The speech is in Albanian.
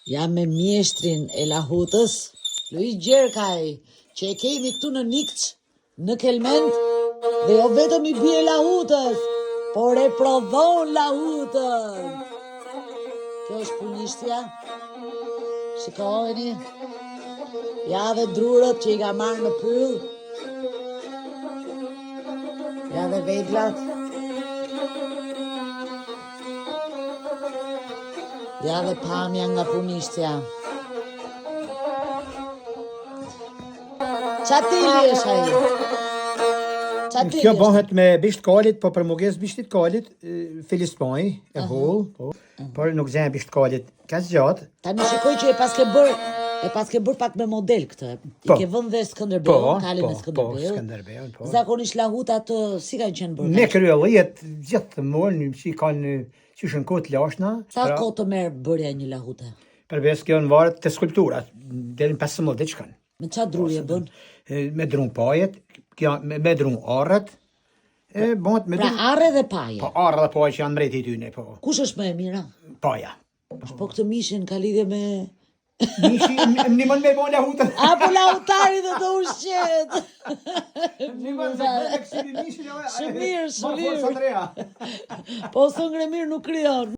Jam me mjeshtrin e lahutës, Luiz Gjerkaj, që e kemi këtu në Nikç, në Kelment, dhe jo vetëm i bie lahutës, por e prodhon lahutën. Kjo është punishtja. Shikojeni. Ja dhe drurët që i ka marrë në pyll. Ja dhe veglat. Ja dhe pamja nga punishtja. Qatili është ai. Kjo bëhet me bisht kalit, po për mungesë bishtit kalit, filistoj, e holl, por nuk gjen bisht kalit kaq gjatë. Tani shikoj që e paske bër pak me model këtë. I ke vënë dhe Skënderbeu, kalin e Skënderbeu. Po, Skënderbeu, po. Zakonisht lahutat si kanë qenë bërë? Me kryelliet gjithë të molën që kanë qyshën kohë të lashna. Sa kohë të merr bërja një lahute? Përveç kjo në varet të skulpturat, deri në 15 diçkan. Me çfarë drurje bën? Me drun pajet, me drun arret, bëhet me Pra arre dhe paje. Po arre dhe paje që janë mreti tyne, po. Kush është më e mira? Paja. Po këtë mishin ka lidhje me... Mishi më me bo lahutën. Apo lahutari dhe të ushqet. Shumë Shumë mirë. Po së ngre mirë nuk kryon.